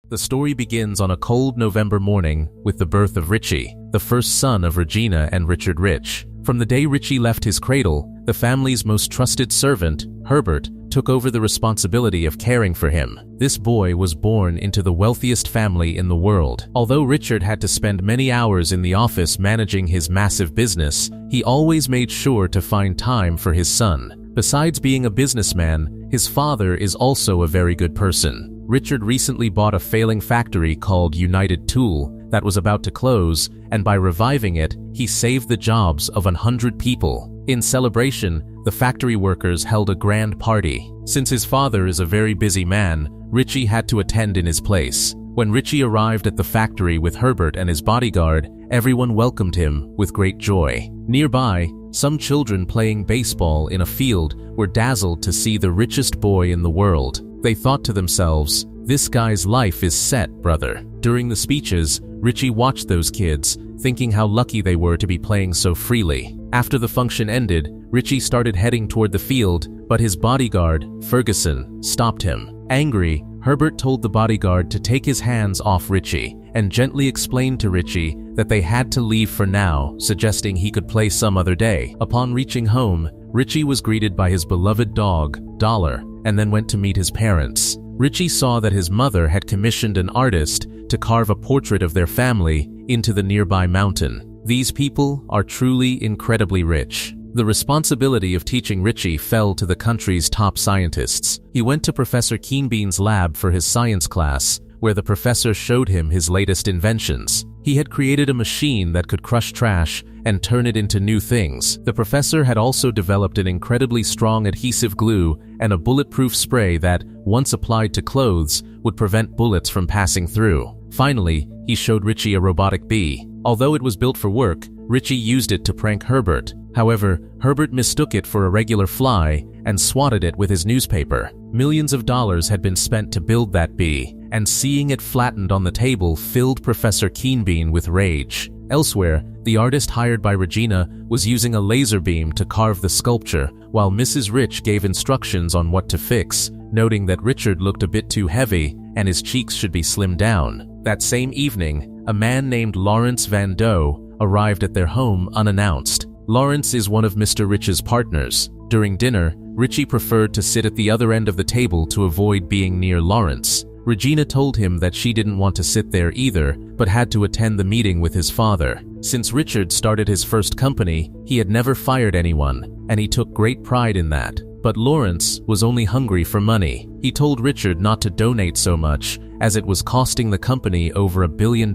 The story begins on a cold November morning with the birth of Richie, the first son of Regina and Richard Rich. From the day Richie left his cradle, the family's most trusted servant, Herbert, took over the responsibility of caring for him. This boy was born into the wealthiest family in the world. Although Richard had to spend many hours in the office managing his massive business, he always made sure to find time for his son. Besides being a businessman, his father is also a very good person. Richard recently bought a failing factory called United Tool that was about to close, and by reviving it, he saved the jobs of 100 people. In celebration, the factory workers held a grand party. Since his father is a very busy man, Richie had to attend in his place. When Richie arrived at the factory with Herbert and his bodyguard, everyone welcomed him with great joy. Nearby, some children playing baseball in a field were dazzled to see the richest boy in the world. They thought to themselves, "This guy's life is set, brother." During the speeches, Richie watched those kids, thinking how lucky they were to be playing so freely. After the function ended, Richie started heading toward the field, but his bodyguard, Ferguson, stopped him. Angry, Herbert told the bodyguard to take his hands off Richie and gently explained to Richie that they had to leave for now, suggesting he could play some other day. Upon reaching home, Richie was greeted by his beloved dog, Dollar, and then went to meet his parents. Richie saw that his mother had commissioned an artist to carve a portrait of their family into the nearby mountain. These people are truly incredibly rich. The responsibility of teaching Richie fell to the country's top scientists. He went to Professor Keenbean's lab for his science class, where the professor showed him his latest inventions. He had created a machine that could crush trash and turn it into new things. The professor had also developed an incredibly strong adhesive glue and a bulletproof spray that, once applied to clothes, would prevent bullets from passing through. Finally, he showed Richie a robotic bee. Although it was built for work, Richie used it to prank Herbert. However, Herbert mistook it for a regular fly and swatted it with his newspaper. Millions of dollars had been spent to build that bee, and seeing it flattened on the table filled Professor Keenbean with rage. Elsewhere, the artist hired by Regina was using a laser beam to carve the sculpture, while Mrs. Rich gave instructions on what to fix, noting that Richard looked a bit too heavy and his cheeks should be slimmed down. That same evening, a man named Lawrence Van Doe arrived at their home unannounced. Lawrence is one of Mr. Rich's partners. During dinner, Richie preferred to sit at the other end of the table to avoid being near Lawrence. Regina told him that she didn't want to sit there either, but had to attend the meeting with his father. Since Richard started his first company, he had never fired anyone, and he took great pride in that. But Lawrence was only hungry for money. He told Richard not to donate so much, as it was costing the company over $1 billion.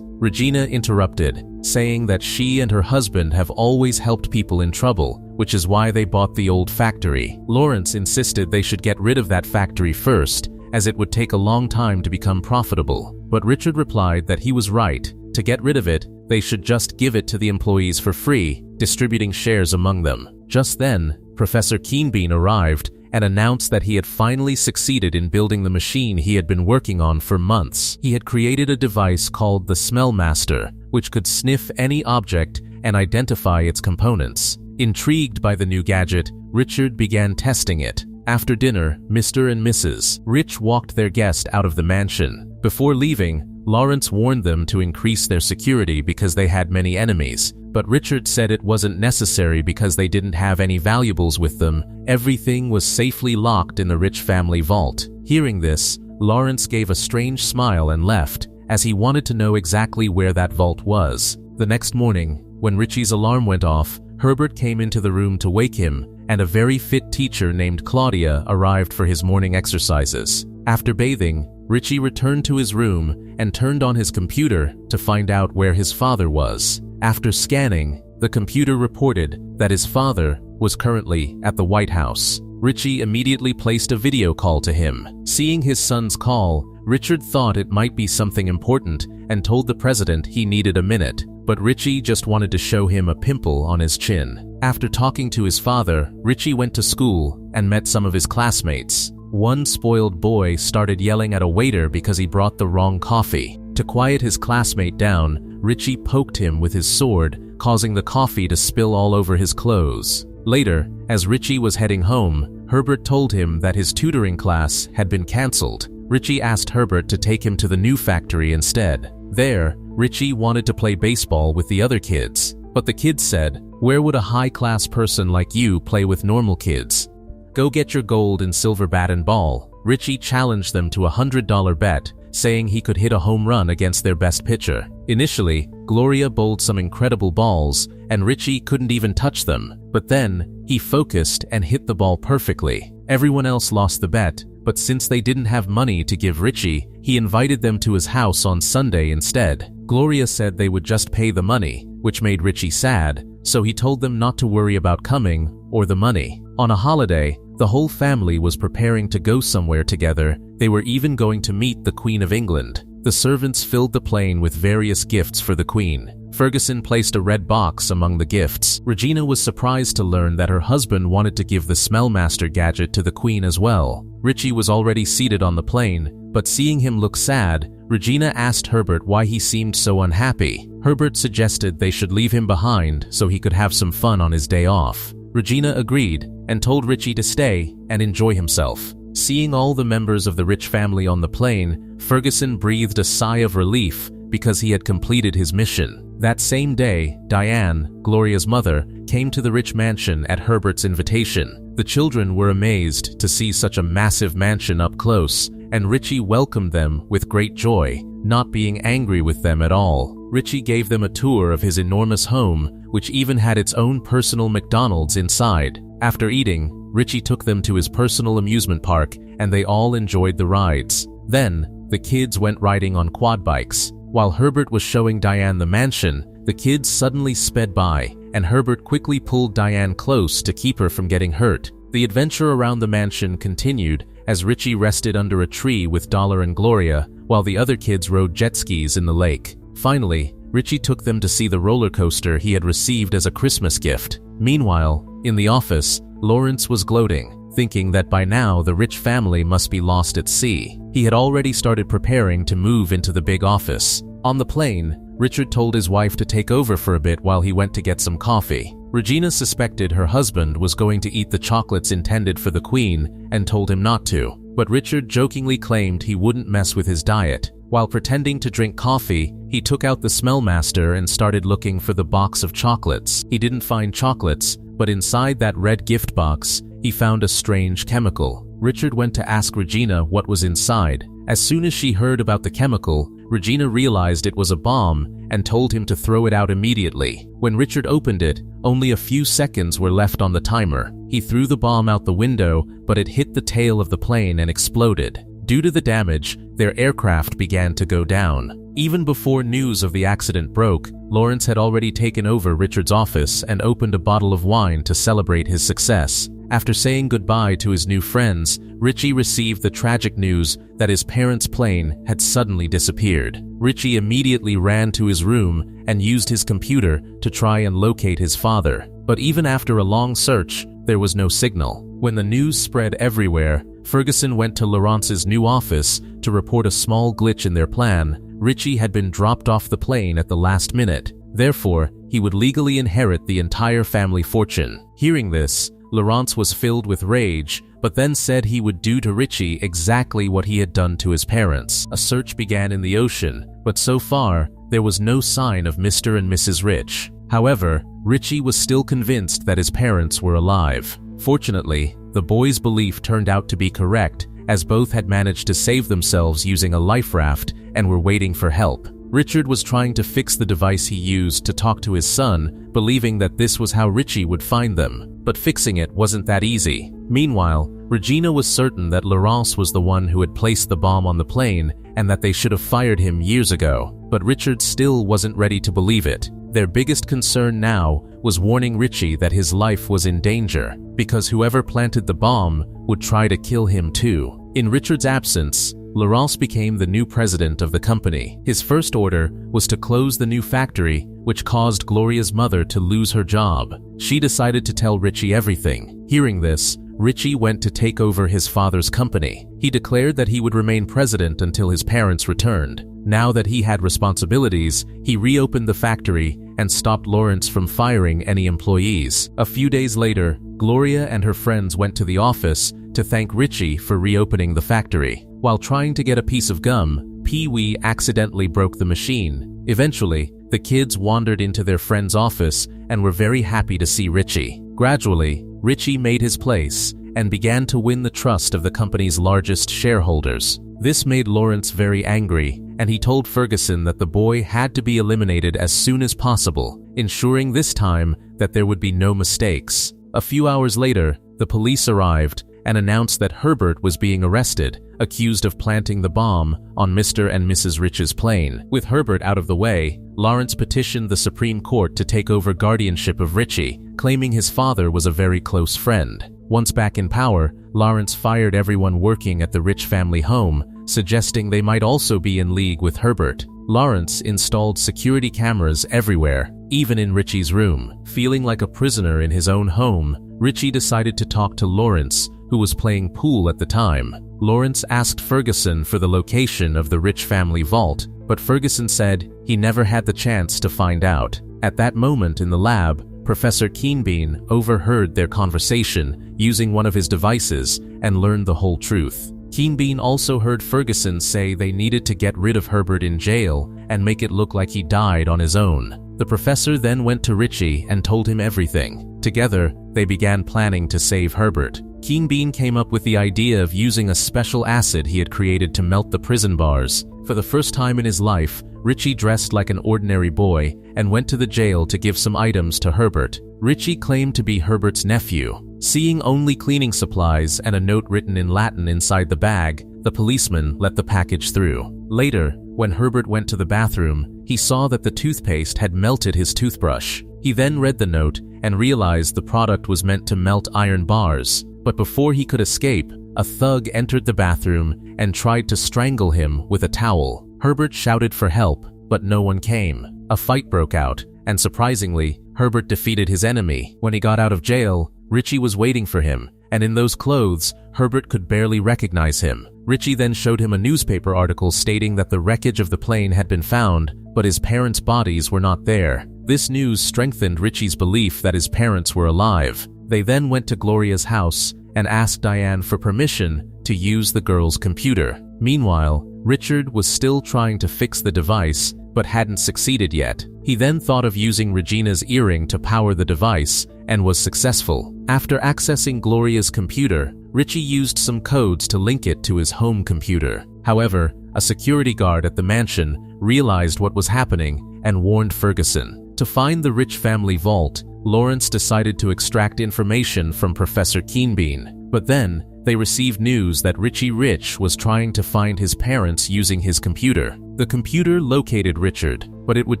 Regina interrupted, saying that she and her husband have always helped people in trouble, which is why they bought the old factory. Lawrence insisted they should get rid of that factory first, as it would take a long time to become profitable. But Richard replied that he was right. To get rid of it, they should just give it to the employees for free, distributing shares among them. Just then, Professor Keenbean arrived and announced that he had finally succeeded in building the machine he had been working on for months. He had created a device called the Smell Master, which could sniff any object and identify its components. Intrigued by the new gadget, Richard began testing it. After dinner, Mr. and Mrs. Rich walked their guest out of the mansion. Before leaving, Lawrence warned them to increase their security because they had many enemies, but Richard said it wasn't necessary because they didn't have any valuables with them. Everything was safely locked in the Rich family vault. Hearing this, Lawrence gave a strange smile and left, as he wanted to know exactly where that vault was. The next morning, when Richie's alarm went off, Herbert came into the room to wake him, and a very fit teacher named Claudia arrived for his morning exercises. After bathing, Richie returned to his room and turned on his computer to find out where his father was. After scanning, the computer reported that his father was currently at the White House. Richie immediately placed a video call to him. Seeing his son's call, Richard thought it might be something important and told the president he needed a minute, but Richie just wanted to show him a pimple on his chin. After talking to his father, Richie went to school and met some of his classmates. One spoiled boy started yelling at a waiter because he brought the wrong coffee. To quiet his classmate down, Richie poked him with his sword, causing the coffee to spill all over his clothes. Later, as Richie was heading home, Herbert told him that his tutoring class had been cancelled. Richie asked Herbert to take him to the new factory instead. There, Richie wanted to play baseball with the other kids, but the kids said, "Where would a high-class person like you play with normal kids? Go get your gold and silver bat and ball." Richie challenged them to a $100 bet, saying he could hit a home run against their best pitcher. Initially, Gloria bowled some incredible balls, and Richie couldn't even touch them. But then, he focused and hit the ball perfectly. Everyone else lost the bet, but since they didn't have money to give Richie, he invited them to his house on Sunday instead. Gloria said they would just pay the money, which made Richie sad, so he told them not to worry about coming or the money. On a holiday, the whole family was preparing to go somewhere together. They were even going to meet the Queen of England. The servants filled the plane with various gifts for the Queen. Ferguson placed a red box among the gifts. Regina was surprised to learn that her husband wanted to give the Smellmaster gadget to the Queen as well. Richie was already seated on the plane, but seeing him look sad, Regina asked Herbert why he seemed so unhappy. Herbert suggested they should leave him behind so he could have some fun on his day off. Regina agreed and told Richie to stay and enjoy himself. Seeing all the members of the rich family on the plane, Ferguson breathed a sigh of relief because he had completed his mission. That same day, Diane, Gloria's mother, came to the rich mansion at Herbert's invitation. The children were amazed to see such a massive mansion up close, and Richie welcomed them with great joy, not being angry with them at all. Richie gave them a tour of his enormous home, which even had its own personal McDonald's inside. After eating, Richie took them to his personal amusement park, and they all enjoyed the rides. Then, the kids went riding on quad bikes. While Herbert was showing Diane the mansion, the kids suddenly sped by, and Herbert quickly pulled Diane close to keep her from getting hurt. The adventure around the mansion continued as Richie rested under a tree with Dollar and Gloria, while the other kids rode jet skis in the lake. Finally, Richie took them to see the roller coaster he had received as a Christmas gift. Meanwhile, in the office, Lawrence was gloating, thinking that by now the rich family must be lost at sea. He had already started preparing to move into the big office. On the plane, Richard told his wife to take over for a bit while he went to get some coffee. Regina suspected her husband was going to eat the chocolates intended for the Queen and told him not to, but Richard jokingly claimed he wouldn't mess with his diet. While pretending to drink coffee, he took out the Smellmaster and started looking for the box of chocolates. He didn't find chocolates, but inside that red gift box, he found a strange chemical. Richard went to ask Regina what was inside. As soon as she heard about the chemical, Regina realized it was a bomb and told him to throw it out immediately. When Richard opened it, only a few seconds were left on the timer. He threw the bomb out the window, but it hit the tail of the plane and exploded. Due to the damage, their aircraft began to go down. Even before news of the accident broke, Lawrence had already taken over Richard's office and opened a bottle of wine to celebrate his success. After saying goodbye to his new friends, Richie received the tragic news that his parents' plane had suddenly disappeared. Richie immediately ran to his room and used his computer to try and locate his father. But even after a long search, there was no signal. When the news spread everywhere, Ferguson went to Lawrence's new office to report a small glitch in their plan. Richie had been dropped off the plane at the last minute. Therefore, he would legally inherit the entire family fortune. Hearing this, Lawrence was filled with rage, but then said he would do to Richie exactly what he had done to his parents. A search began in the ocean, but so far, there was no sign of Mr. and Mrs. Rich. However, Richie was still convinced that his parents were alive. Fortunately, the boys' belief turned out to be correct, as both had managed to save themselves using a life raft and were waiting for help. Richard was trying to fix the device he used to talk to his son, believing that this was how Richie would find them. But fixing it wasn't that easy. Meanwhile, Regina was certain that Lawrence was the one who had placed the bomb on the plane and that they should have fired him years ago. But Richard still wasn't ready to believe it. Their biggest concern now was warning Richie that his life was in danger, because whoever planted the bomb would try to kill him too. In Richard's absence, Lawrence became the new president of the company. His first order was to close the new factory, which caused Gloria's mother to lose her job. She decided to tell Richie everything. Hearing this, Richie went to take over his father's company. He declared that he would remain president until his parents returned. Now that he had responsibilities, he reopened the factory and stopped Lawrence from firing any employees. A few days later, Gloria and her friends went to the office to thank Richie for reopening the factory. While trying to get a piece of gum, Pee-wee accidentally broke the machine. Eventually, the kids wandered into their friend's office and were very happy to see Richie. Gradually, Richie made his place and began to win the trust of the company's largest shareholders. This made Lawrence very angry, and he told Ferguson that the boy had to be eliminated as soon as possible, ensuring this time that there would be no mistakes. A few hours later, the police arrived and announced that Herbert was being arrested, accused of planting the bomb on Mr. and Mrs. Rich's plane. With Herbert out of the way, Lawrence petitioned the Supreme Court to take over guardianship of Richie, claiming his father was a very close friend. Once back in power, Lawrence fired everyone working at the Rich family home, suggesting they might also be in league with Herbert. Lawrence installed security cameras everywhere, even in Richie's room. Feeling like a prisoner in his own home, Richie decided to talk to Lawrence, who was playing pool at the time. Lawrence asked Ferguson for the location of the Rich family vault, but Ferguson said he never had the chance to find out. At that moment in the lab, Professor Keenbean overheard their conversation using one of his devices and learned the whole truth. Keenbean also heard Ferguson say they needed to get rid of Herbert in jail and make it look like he died on his own. The professor then went to Richie and told him everything. Together, they began planning to save Herbert. Keenbean came up with the idea of using a special acid he had created to melt the prison bars. For the first time in his life, Richie dressed like an ordinary boy and went to the jail to give some items to Herbert. Richie claimed to be Herbert's nephew. Seeing only cleaning supplies and a note written in Latin inside the bag, the policeman let the package through. Later, when Herbert went to the bathroom, he saw that the toothpaste had melted his toothbrush. He then read the note and realized the product was meant to melt iron bars. But before he could escape, a thug entered the bathroom and tried to strangle him with a towel. Herbert shouted for help, but no one came. A fight broke out, and surprisingly, Herbert defeated his enemy. When he got out of jail, Richie was waiting for him, and in those clothes, Herbert could barely recognize him. Richie then showed him a newspaper article stating that the wreckage of the plane had been found, but his parents' bodies were not there. This news strengthened Richie's belief that his parents were alive. They then went to Gloria's house and asked Diane for permission to use the girl's computer. Meanwhile, Richard was still trying to fix the device, but hadn't succeeded yet. He then thought of using Regina's earring to power the device and was successful. After accessing Gloria's computer, Richie used some codes to link it to his home computer. However, a security guard at the mansion realized what was happening and warned Ferguson. To find the Rich family vault, Lawrence decided to extract information from Professor Keenbean. But then, they received news that Richie Rich was trying to find his parents using his computer. The computer located Richard, but it would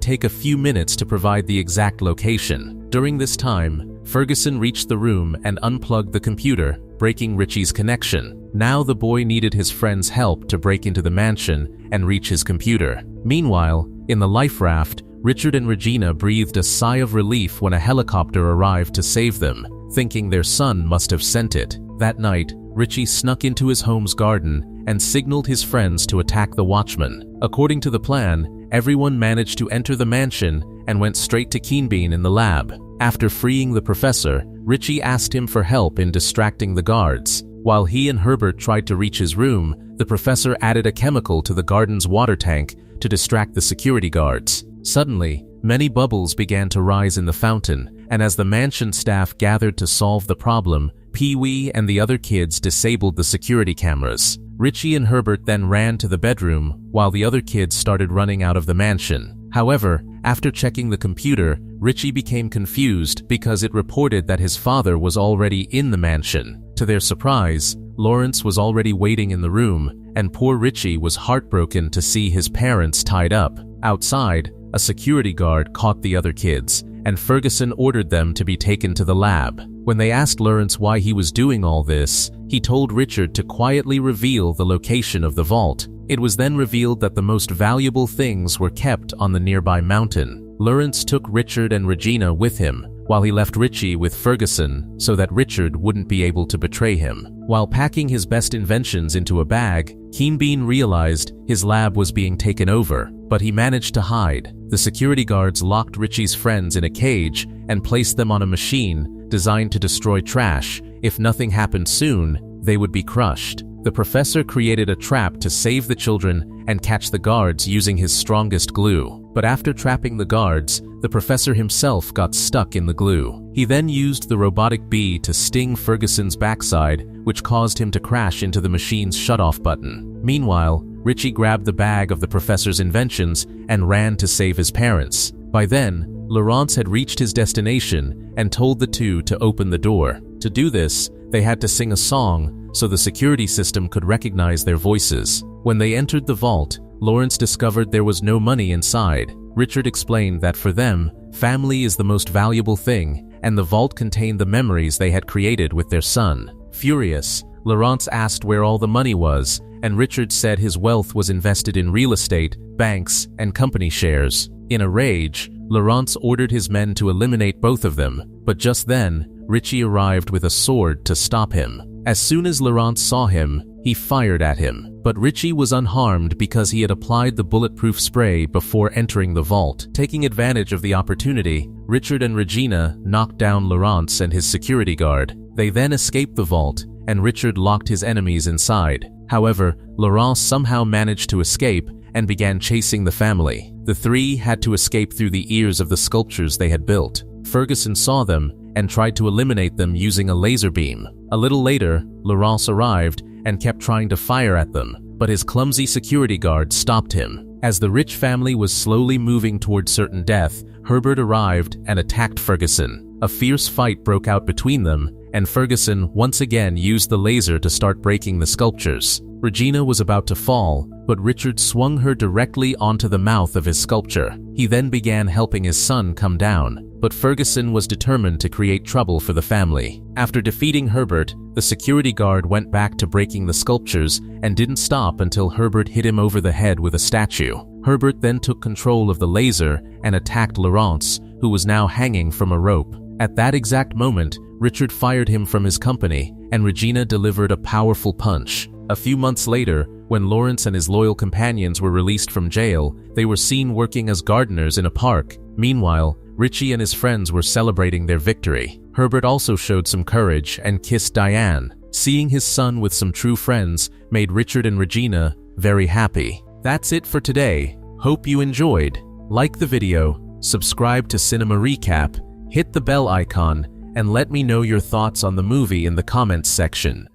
take a few minutes to provide the exact location. During this time, Ferguson reached the room and unplugged the computer, breaking Richie's connection. Now the boy needed his friend's help to break into the mansion and reach his computer. Meanwhile, in the life raft, Richard and Regina breathed a sigh of relief when a helicopter arrived to save them, thinking their son must have sent it. That night, Richie snuck into his home's garden and signaled his friends to attack the watchman. According to the plan, everyone managed to enter the mansion and went straight to Keenbean in the lab. After freeing the professor, Richie asked him for help in distracting the guards. While he and Herbert tried to reach his room, the professor added a chemical to the garden's water tank to distract the security guards. Suddenly, many bubbles began to rise in the fountain, and as the mansion staff gathered to solve the problem, Pee-wee and the other kids disabled the security cameras. Richie and Herbert then ran to the bedroom, while the other kids started running out of the mansion. However, after checking the computer, Richie became confused because it reported that his father was already in the mansion. To their surprise, Lawrence was already waiting in the room, and poor Richie was heartbroken to see his parents tied up. Outside, a security guard caught the other kids, and Ferguson ordered them to be taken to the lab. When they asked Lawrence why he was doing all this, he told Richard to quietly reveal the location of the vault. It was then revealed that the most valuable things were kept on the nearby mountain. Lawrence took Richard and Regina with him, while he left Richie with Ferguson so that Richard wouldn't be able to betray him. While packing his best inventions into a bag, Keenbean realized his lab was being taken over, but he managed to hide. The security guards locked Richie's friends in a cage and placed them on a machine designed to destroy trash. If nothing happened soon, they would be crushed. The the professor created a trap to save the children and catch the guards using his strongest glue. But after trapping the guards, the professor himself got stuck in the glue. He then used the robotic bee to sting Ferguson's backside, which caused him to crash into the machine's shutoff button. Meanwhile, Richie grabbed the bag of the professor's inventions and ran to save his parents. By then, Laurence had reached his destination and told the two to open the door. To do this, they had to sing a song so the security system could recognize their voices. When they entered the vault, Laurence discovered there was no money inside. Richard explained that for them, family is the most valuable thing, and the vault contained the memories they had created with their son. Furious, Laurence asked where all the money was, and Richard said his wealth was invested in real estate, banks, and company shares. In a rage, Laurence ordered his men to eliminate both of them, but just then, Richie arrived with a sword to stop him. As soon as Laurence saw him, he fired at him, but Richie was unharmed because he had applied the bulletproof spray before entering the vault. Taking advantage of the opportunity, Richard and Regina knocked down Laurence and his security guard. They then escaped the vault, and Richard locked his enemies inside. However, Laurence somehow managed to escape and began chasing the family. The three had to escape through the ears of the sculptures they had built. Ferguson saw them and tried to eliminate them using a laser beam. A little later, Laurence arrived and kept trying to fire at them, but his clumsy security guard stopped him. As the rich family was slowly moving toward certain death, Herbert arrived and attacked Ferguson. A fierce fight broke out between them, and Ferguson once again used the laser to start breaking the sculptures. Regina was about to fall, but Richard swung her directly onto the mouth of his sculpture. He then began helping his son come down, but Ferguson was determined to create trouble for the family. After defeating Herbert, the security guard went back to breaking the sculptures and didn't stop until Herbert hit him over the head with a statue. Herbert then took control of the laser and attacked Laurence, who was now hanging from a rope. At that exact moment, Richard fired him from his company, and Regina delivered a powerful punch. A few months later, when Laurence and his loyal companions were released from jail, they were seen working as gardeners in a park. Meanwhile, Richie and his friends were celebrating their victory. Herbert also showed some courage and kissed Diane. Seeing his son with some true friends made Richard and Regina very happy. That's it for today. Hope you enjoyed. Like the video, subscribe to Cinema Recap, hit the bell icon, and let me know your thoughts on the movie in the comments section.